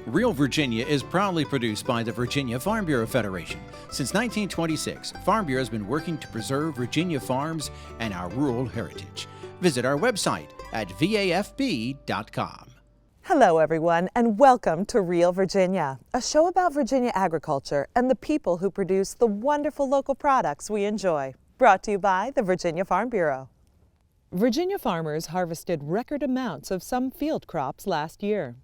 Real Virginia is proudly produced by the Virginia Farm Bureau Federation. Since 1926, Farm Bureau has been working to preserve Virginia farms and our rural heritage. Visit our website at vafb.com. Hello everyone, and welcome to Real Virginia, a show about Virginia agriculture and the people who produce the wonderful local products we enjoy. Brought to you by the Virginia Farm Bureau. Virginia farmers harvested record amounts of some field crops last year.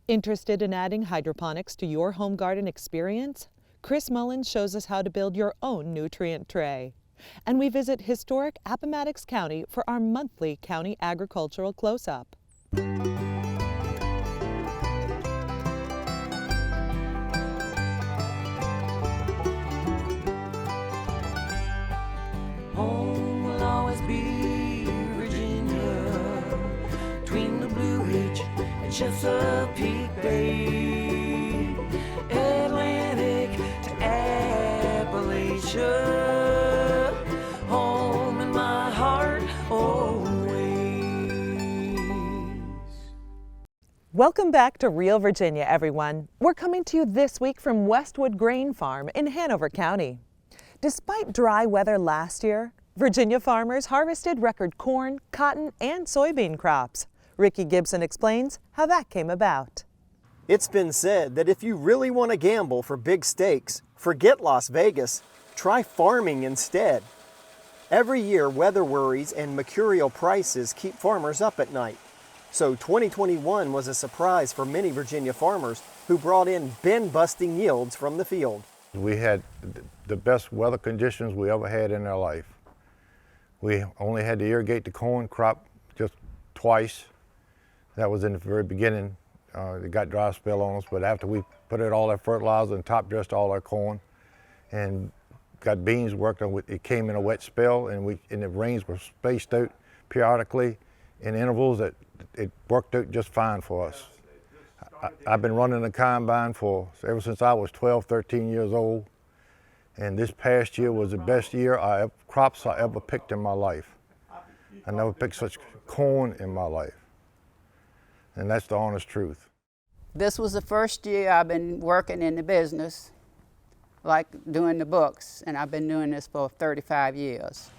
Interested in adding hydroponics to your home garden experience? Chris Mullins shows us how to build your own nutrient tray. And we visit historic Appomattox County for our monthly county agricultural close-up. Home will always be Virginia, between the Blue Ridge and Chesapeake Bay, Atlantic to Appalachia, home in my heart always. Welcome back to Real Virginia, everyone. We're coming to you this week from Westwood Grain Farm in Hanover County. Despite dry weather last year, Virginia farmers harvested record corn, cotton, and soybean crops. Ricky Gibson explains how that came about. It's been said that if you really want to gamble for big stakes, forget Las Vegas, try farming instead. Every year, weather worries and mercurial prices keep farmers up at night. So 2021 was a surprise for many Virginia farmers who brought in bin-busting yields from the field. We had the best weather conditions we ever had in our life. We only had to irrigate the corn crop just twice. That was in the very beginning. It got dry spell on us, but after we put out all our fertilizer and top dressed all our corn and got beans worked on, it came in a wet spell, and the rains were spaced out periodically in intervals that it worked out just fine for us. I've been running a combine ever since I was 12, 13 years old, and this past year was the best crops I ever picked in my life. I never picked such corn in my life, and that's the honest truth. This was the first year I've been working in the business, like doing the books, and I've been doing this for 35 years,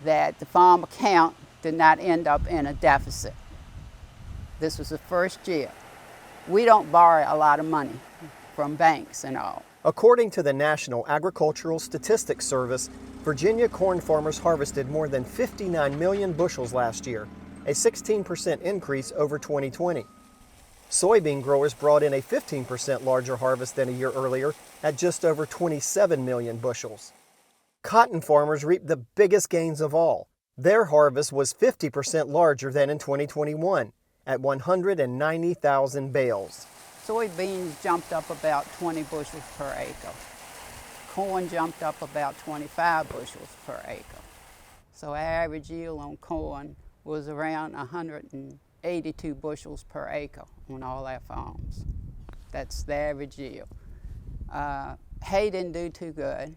that the farm account did not end up in a deficit. This was the first year. We don't borrow a lot of money from banks and all. According to the National Agricultural Statistics Service, Virginia corn farmers harvested more than 59 million bushels last year, a 16% increase over 2020. Soybean growers brought in a 15% larger harvest than a year earlier at just over 27 million bushels. Cotton farmers reaped the biggest gains of all. Their harvest was 50% larger than in 2021. At 190,000 bales. Soybeans jumped up about 20 bushels per acre. Corn jumped up about 25 bushels per acre. So our average yield on corn was around 182 bushels per acre on all our farms. That's the average yield. Hay didn't do too good,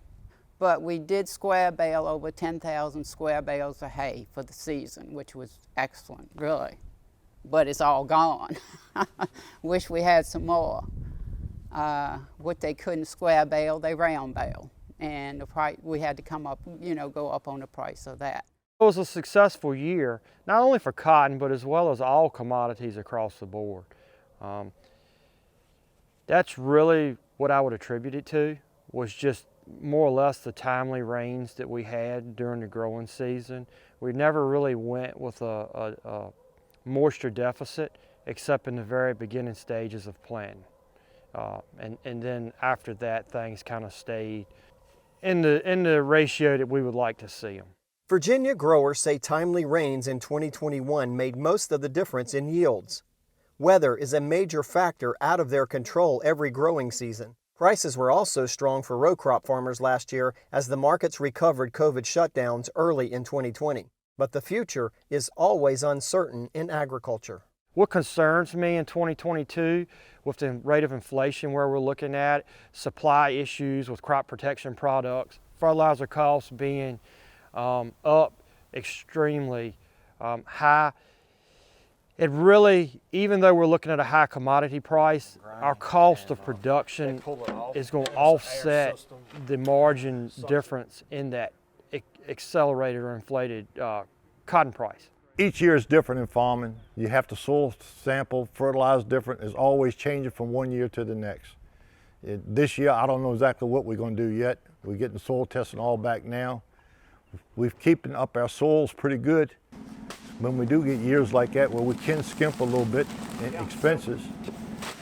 but we did square bale over 10,000 square bales of hay for the season, which was excellent, really. But it's all gone. Wish we had some more. What they couldn't square bale, they round bale. And the price, we had to come up, go up on the price of that. It was a successful year, not only for cotton, but as well as all commodities across the board. That's really what I would attribute it to, was just more or less the timely rains that we had during the growing season. We never really went with a moisture deficit except in the very beginning stages of planting. And then after that, things kind of stayed in the ratio that we would like to see them. Virginia growers say timely rains in 2021 made most of the difference in yields. Weather is a major factor out of their control every growing season. Prices were also strong for row crop farmers last year as the markets recovered COVID shutdowns early in 2020. But the future is always uncertain in agriculture. What concerns me in 2022 with the rate of inflation where we're looking at, supply issues with crop protection products, fertilizer costs being up extremely high, it really, even though we're looking at a high commodity price, our cost of production is going to offset the margin difference in that accelerated or inflated cotton price. Each year is different in farming. You have to soil sample, fertilize different. It's always changing from one year to the next. This year, I don't know exactly what we're going to do yet. We're getting soil testing all back now. We're keeping up our soils pretty good. When we do get years like that where we can skimp a little bit in expenses,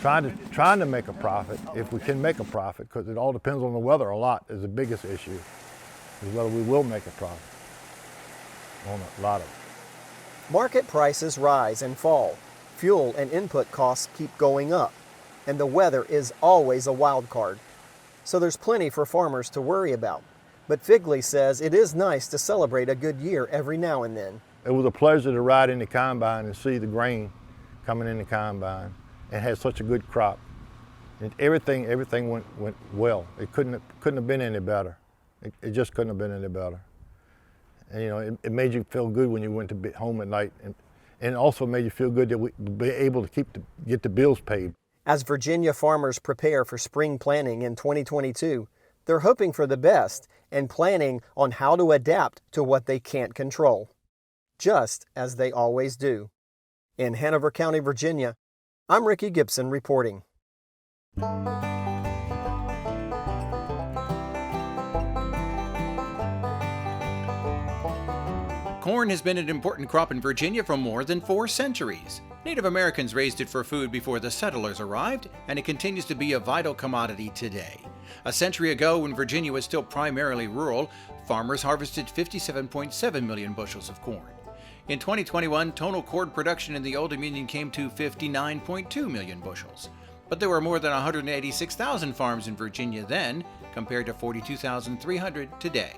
trying to make a profit, if we can make a profit, because it all depends on the weather a lot, is the biggest issue, is whether we will make a profit on a lot of it. Market prices rise and fall. Fuel and input costs keep going up, and the weather is always a wild card. So there's plenty for farmers to worry about. But Figley says it is nice to celebrate a good year every now and then. It was a pleasure to ride in the combine and see the grain coming in the combine and had such a good crop. And everything went well. It couldn't have been any better. It just couldn't have been any better. And you know, it made you feel good when you went to home at night, and it also made you feel good that we be able to get the bills paid. As Virginia farmers prepare for spring planting in 2022, they're hoping for the best and planning on how to adapt to what they can't control, just as they always do. In Hanover County, Virginia, I'm Ricky Gibson reporting. Corn has been an important crop in Virginia for more than 4 centuries. Native Americans raised it for food before the settlers arrived, and it continues to be a vital commodity today. A century ago, when Virginia was still primarily rural, farmers harvested 57.7 million bushels of corn. In 2021, total corn production in the Old Dominion came to 59.2 million bushels. But there were more than 186,000 farms in Virginia then, compared to 42,300 today.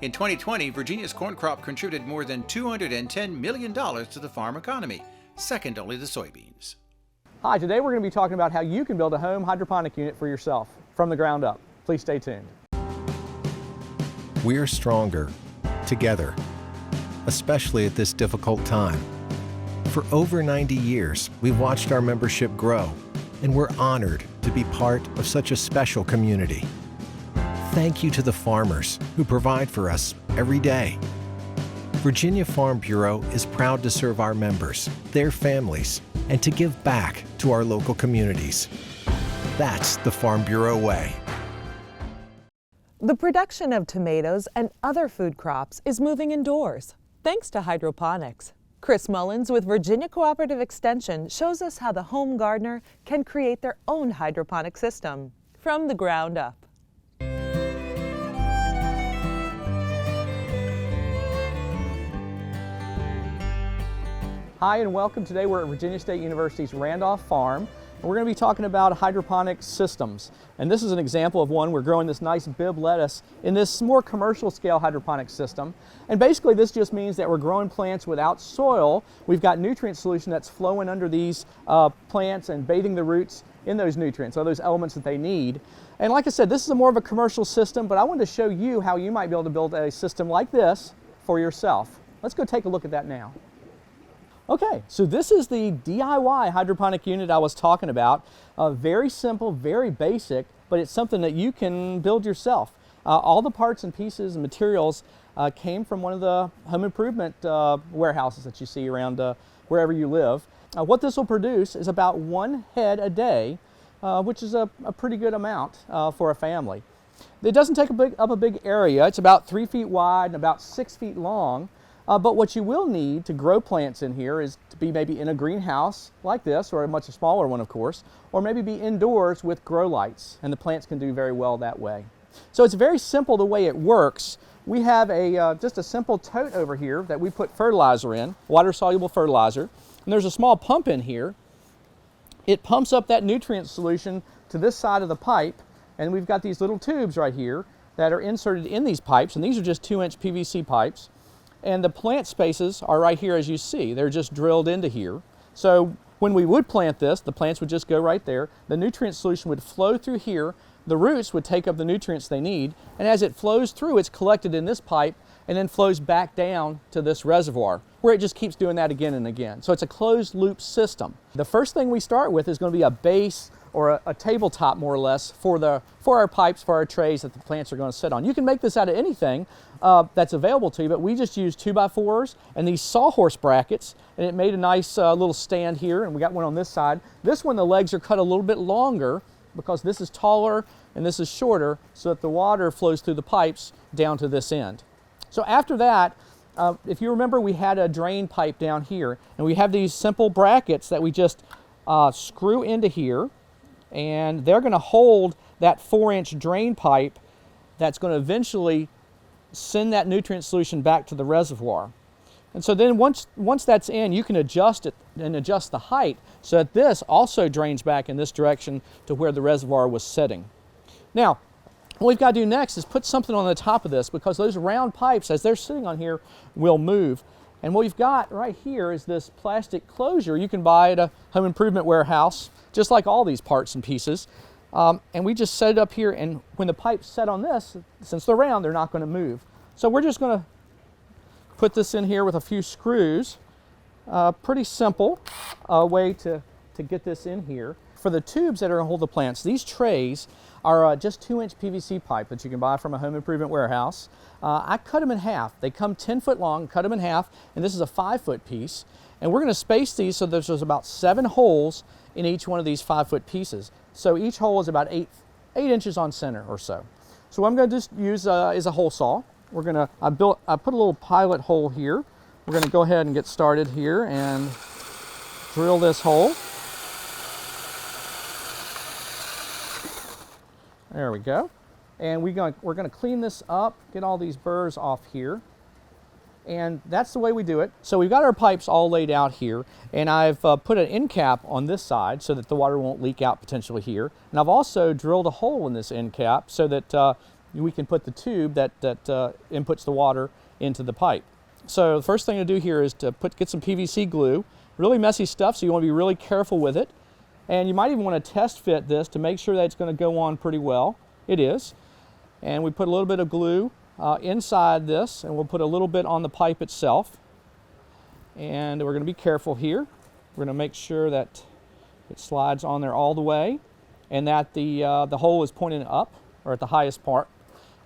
In 2020, Virginia's corn crop contributed more than $210 million to the farm economy, second only to soybeans. Hi, today we're going to be talking about how you can build a home hydroponic unit for yourself from the ground up. Please stay tuned. We're stronger together, especially at this difficult time. For over 90 years, we've watched our membership grow, and we're honored to be part of such a special community. Thank you to the farmers who provide for us every day. Virginia Farm Bureau is proud to serve our members, their families, and to give back to our local communities. That's the Farm Bureau way. The production of tomatoes and other food crops is moving indoors, thanks to hydroponics. Chris Mullins with Virginia Cooperative Extension shows us how the home gardener can create their own hydroponic system from the ground up. Hi and welcome. Today we're at Virginia State University's Randolph Farm, and we're going to be talking about hydroponic systems. And this is an example of one. We're growing this nice Bibb lettuce in this more commercial scale hydroponic system. And basically this just means that we're growing plants without soil. We've got nutrient solution that's flowing under these plants and bathing the roots in those nutrients, or those elements that they need. And like I said, this is more of a commercial system, but I wanted to show you how you might be able to build a system like this for yourself. Let's go take a look at that now. Okay, so this is the DIY hydroponic unit I was talking about. Very simple, very basic, but it's something that you can build yourself. All the parts and pieces and materials came from one of the home improvement warehouses that you see around wherever you live. What this will produce is about 1 head a day, which is a pretty good amount for a family. It doesn't take up a big area. It's about 3 feet wide and about 6 feet long. But what you will need to grow plants in here is to be maybe in a greenhouse like this, or a much smaller one of course, or maybe be indoors with grow lights, and the plants can do very well that way. So it's very simple the way it works. We have just a simple tote over here that we put fertilizer in, water-soluble fertilizer, and there's a small pump in here. It pumps up that nutrient solution to this side of the pipe, and we've got these little tubes right here that are inserted in these pipes, and these are just 2-inch PVC pipes. And the plant spaces are right here as you see. They're just drilled into here. So when we would plant this, the plants would just go right there. The nutrient solution would flow through here. The roots would take up the nutrients they need. And as it flows through, it's collected in this pipe and then flows back down to this reservoir where it just keeps doing that again and again. So it's a closed loop system. The first thing we start with is going to be a base or a tabletop, more or less, for our pipes, for our trays that the plants are going to sit on. You can make this out of anything that's available to you, but we just used 2x4s and these sawhorse brackets, and it made a nice little stand here, and we got one on this side. This one, the legs are cut a little bit longer because this is taller and this is shorter, so that the water flows through the pipes down to this end. So after that, if you remember, we had a drain pipe down here, and we have these simple brackets that we just screw into here, and they're going to hold that 4-inch drain pipe that's going to eventually send that nutrient solution back to the reservoir. And so then once that's in, you can adjust it and adjust the height so that this also drains back in this direction to where the reservoir was sitting. Now, what we've got to do next is put something on the top of this, because those round pipes, as they're sitting on here, will move. And what we've got right here is this plastic closure you can buy at a home improvement warehouse, just like all these parts and pieces. And we just set it up here, and when the pipes set on this, since they're round, they're not going to move. So we're just going to put this in here with a few screws. Pretty simple way to get this in here. For the tubes that are going to hold the plants, these trays are just 2-inch PVC pipe that you can buy from a home improvement warehouse. I cut them in half. They come 10 foot long, cut them in half, and this is a 5-foot piece. And we're going to space these so there's about 7 holes in each one of these 5-foot pieces. So each hole is about 8 inches on center or so. So what I'm going to just use is a hole saw. We're going to, I put a little pilot hole here. We're going to go ahead and get started here and drill this hole. There we go. And we're going to clean this up, get all these burrs off here. And that's the way we do it. So we've got our pipes all laid out here, and I've put an end cap on this side so that the water won't leak out potentially here. And I've also drilled a hole in this end cap so that we can put the tube that inputs the water into the pipe. So the first thing to do here is to get some PVC glue. Really messy stuff, so you want to be really careful with it. And you might even want to test fit this to make sure that it's going to go on pretty well. It is. And we put a little bit of glue inside this, and we'll put a little bit on the pipe itself. And we're going to be careful here. We're going to make sure that it slides on there all the way, and that the hole is pointing up, or at the highest part.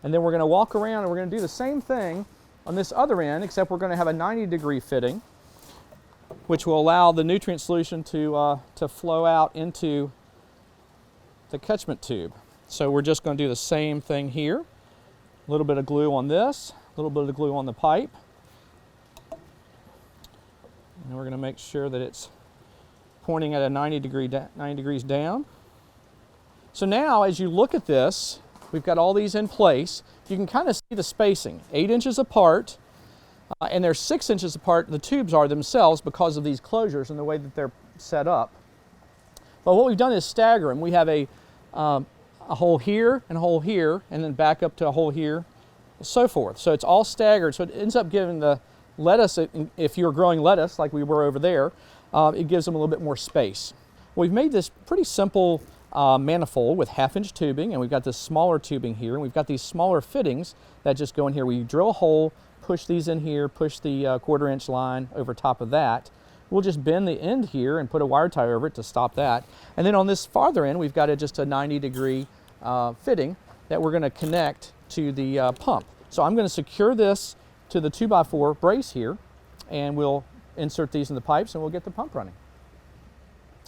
And then we're going to walk around and we're going to do the same thing on this other end, except we're going to have a 90-degree fitting, which will allow the nutrient solution to flow out into the catchment tube. So we're just going to do the same thing here. A little bit of glue on this, a little bit of glue on the pipe. And we're going to make sure that it's pointing at a 90 degrees down. So now as you look at this, we've got all these in place. You can kind of see the spacing, 8 inches apart, and they're 6 inches apart, the tubes are themselves, because of these closures and the way that they're set up. But what we've done is stagger them. We have a hole here and a hole here, and then back up to a hole here, so forth. So it's all staggered, so it ends up giving the lettuce, if you're growing lettuce like we were over there, it gives them a little bit more space. We've made this pretty simple manifold with 1/2-inch tubing, and we've got this smaller tubing here, and we've got these smaller fittings that just go in here. We drill a hole, push these in here, push the 1/4-inch line over top of that. We'll just bend the end here and put a wire tie over it to stop that. And then on this farther end, we've got just a 90-degree fitting that we're going to connect to the pump. So I'm going to secure this to the 2x4 brace here, and we'll insert these in the pipes and we'll get the pump running.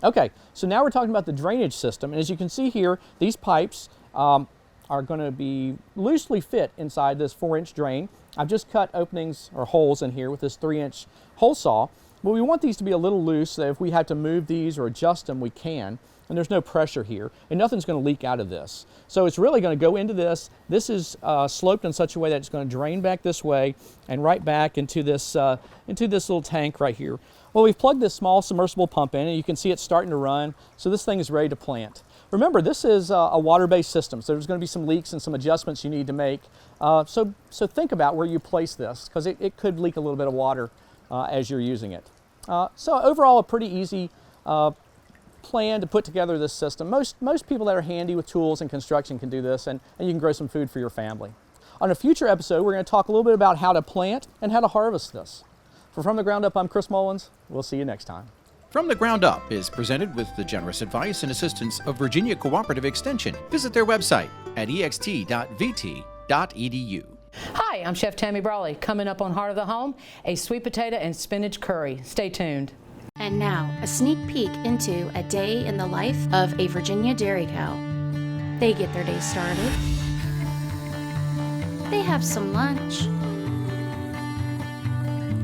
Okay, so now we're talking about the drainage system. And as you can see here, these pipes are going to be loosely fit inside this 4-inch drain. I've just cut openings or holes in here with this 3-inch hole saw. But we want these to be a little loose so that if we have to move these or adjust them, we can. And there's no pressure here, and nothing's going to leak out of this. So it's really going to go into this. This is sloped in such a way that it's going to drain back this way and right back into this little tank right here. Well, we've plugged this small submersible pump in, and you can see it's starting to run. So this thing is ready to plant. Remember, this is a water-based system, so there's going to be some leaks and some adjustments you need to make. So think about where you place this, because it could leak a little bit of water as you're using it. So overall, a pretty easy plan to put together this system. Most people that are handy with tools and construction can do this, and you can grow some food for your family. On a future episode, we're going to talk a little bit about how to plant and how to harvest this. For From the Ground Up, I'm Chris Mullins. We'll see you next time. From the Ground Up is presented with the generous advice and assistance of Virginia Cooperative Extension. Visit their website at ext.vt.edu. Hi, I'm Chef Tammy Brawley. Coming up on Heart of the Home, a sweet potato and spinach curry. Stay tuned. And now, a sneak peek into a day in the life of a Virginia dairy cow. They get their day started. They have some lunch.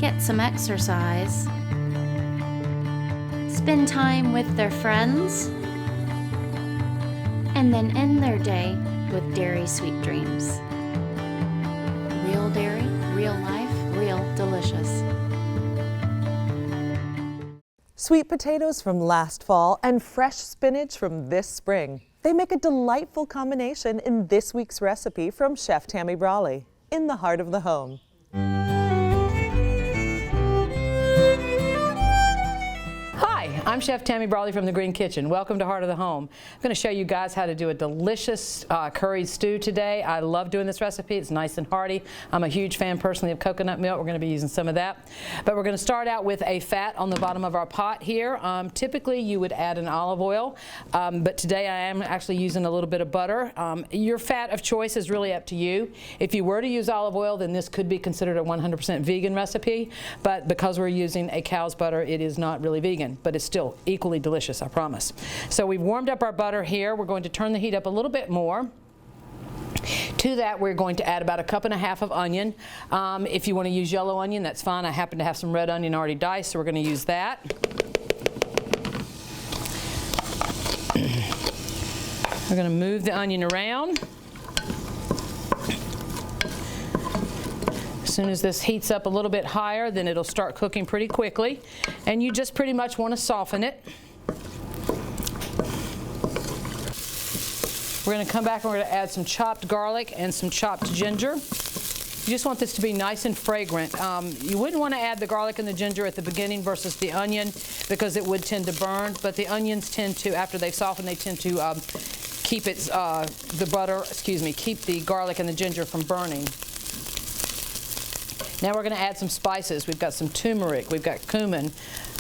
Get some exercise. Spend time with their friends. And then end their day with dairy sweet dreams. Real dairy, real life, real delicious. Sweet potatoes from last fall and fresh spinach from this spring. They make a delightful combination in this week's recipe from Chef Tammy Brawley, in the heart of the home. I'm Chef Tammy Brawley from the Green Kitchen. Welcome to Heart of the Home. I'm going to show you guys how to do a delicious curry stew today. I love doing this recipe. It's nice and hearty. I'm a huge fan personally of coconut milk. We're going to be using some of that. But we're going to start out with a fat on the bottom of our pot here. Typically you would add an olive oil, but today I am actually using a little bit of butter. Your fat of choice is really up to you. If you were to use olive oil, then this could be considered a 100% vegan recipe, but because we're using a cow's butter, it is not really vegan, but it's still equally delicious, I promise. So we've warmed up our butter here. We're going to turn the heat up a little bit more. To that, we're going to add about 1.5 cups of onion. If you want to use yellow onion, that's fine. I happen to have some red onion already diced, so we're going to use that. We're going to move the onion around. As soon as this heats up a little bit higher, then it'll start cooking pretty quickly. And you just pretty much want to soften it. We're going to come back and we're going to add some chopped garlic and some chopped ginger. You just want this to be nice and fragrant. You wouldn't want to add the garlic and the ginger at the beginning versus the onion because it would tend to burn, but the onions tend to, after they've softened, they tend to keep keep the garlic and the ginger from burning. Now we're going to add some spices. We've got some turmeric, we've got cumin,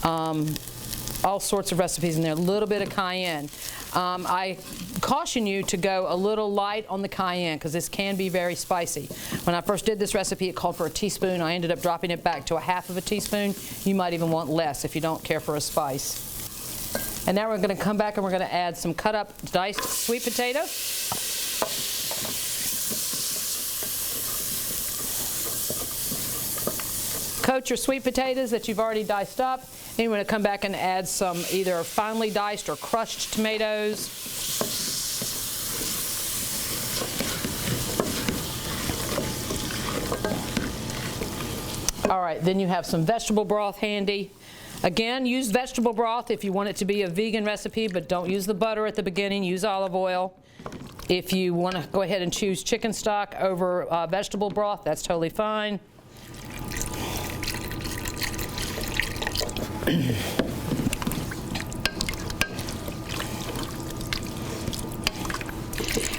all sorts of recipes in there, a little bit of cayenne. I caution you to go a little light on the cayenne because this can be very spicy. When I first did this recipe, it called for a teaspoon. I ended up dropping it back to 1/2 teaspoon. You might even want less if you don't care for a spice. And now we're going to come back and we're going to add some cut up diced sweet potato. Coat your sweet potatoes that you've already diced up. And you're going to come back and add some either finely diced or crushed tomatoes. All right, then you have some vegetable broth handy. Again, use vegetable broth if you want it to be a vegan recipe, but don't use the butter at the beginning. Use olive oil. If you want to go ahead and choose chicken stock over vegetable broth, that's totally fine.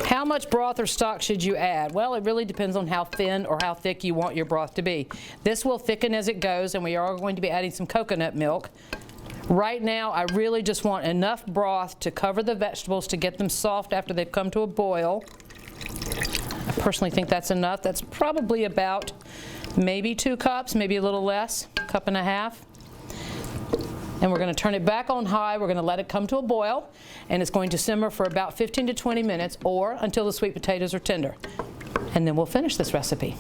How much broth or stock should you add? Well, it really depends on how thin or how thick you want your broth to be. This will thicken as it goes, and we are going to be adding some coconut milk. Right now, I really just want enough broth to cover the vegetables to get them soft after they've come to a boil. I personally think that's enough. That's probably about maybe 2 cups, maybe a little less, 1.5 cups. And we're going to turn it back on high. We're going to let it come to a boil, and it's going to simmer for about 15 to 20 minutes or until the sweet potatoes are tender. And then we'll finish this recipe.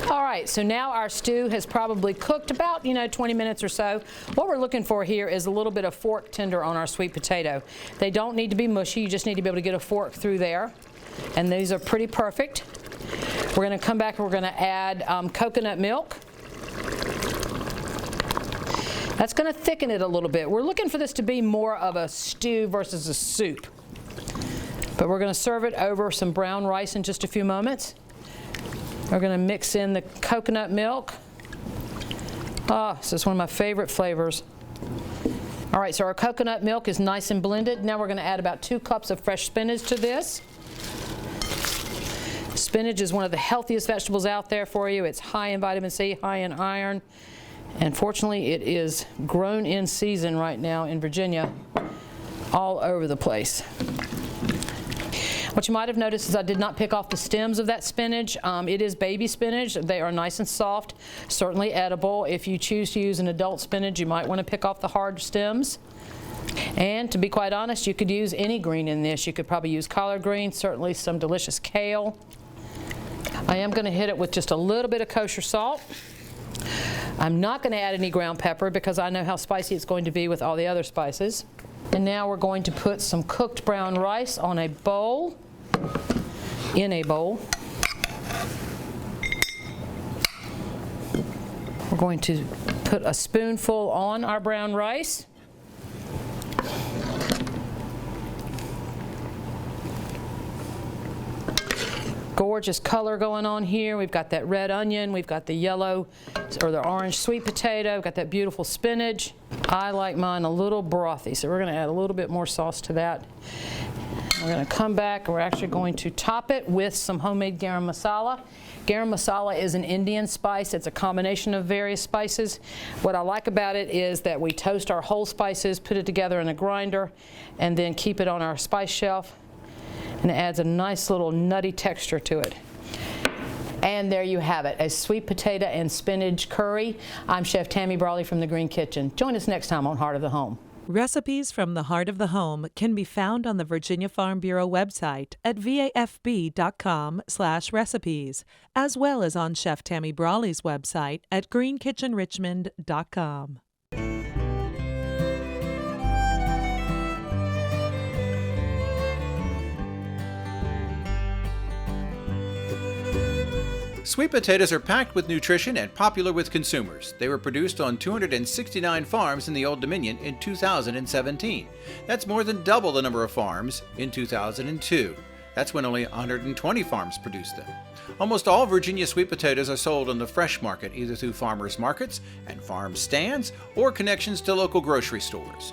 All right, so now our stew has probably cooked about, 20 minutes or so. What we're looking for here is a little bit of fork tender on our sweet potato. They don't need to be mushy. You just need to be able to get a fork through there. And these are pretty perfect. We're going to come back and we're going to add coconut milk. That's going to thicken it a little bit. We're looking for this to be more of a stew versus a soup. But we're going to serve it over some brown rice in just a few moments. We're going to mix in the coconut milk. This is one of my favorite flavors. All right, so our coconut milk is nice and blended. Now we're going to add about 2 cups of fresh spinach to this. Spinach is one of the healthiest vegetables out there for you. It's high in vitamin C, high in iron, and fortunately it is grown in season right now in Virginia all over the place. What you might have noticed is I did not pick off the stems of that spinach. It is baby spinach. They are nice and soft, certainly edible. If you choose to use an adult spinach, you might want to pick off the hard stems. And to be quite honest, you could use any green in this. You could probably use collard greens, certainly some delicious kale. I am going to hit it with just a little bit of kosher salt. I'm not going to add any ground pepper because I know how spicy it's going to be with all the other spices. And now we're going to put some cooked brown rice on a bowl, in a bowl. We're going to put a spoonful on our brown rice. Gorgeous color going on here. We've got that red onion, we've got the yellow or the orange sweet potato, we've got that beautiful spinach. I like mine a little brothy, so we're going to add a little bit more sauce to that. We're going to come back and we're actually going to top it with some homemade garam masala. Garam masala is an Indian spice. It's a combination of various spices. What I like about it is that we toast our whole spices, put it together in a grinder, and then keep it on our spice shelf. And it adds a nice little nutty texture to it. And there you have it, a sweet potato and spinach curry. I'm Chef Tammy Brawley from the Green Kitchen. Join us next time on Heart of the Home. Recipes from the Heart of the Home can be found on the Virginia Farm Bureau website at vafb.com/recipes, as well as on Chef Tammy Brawley's website at greenkitchenrichmond.com. Sweet potatoes are packed with nutrition and popular with consumers. They were produced on 269 farms in the Old Dominion in 2017. That's more than double the number of farms in 2002. That's when only 120 farms produced them. Almost all Virginia sweet potatoes are sold on the fresh market, either through farmers markets and farm stands or connections to local grocery stores.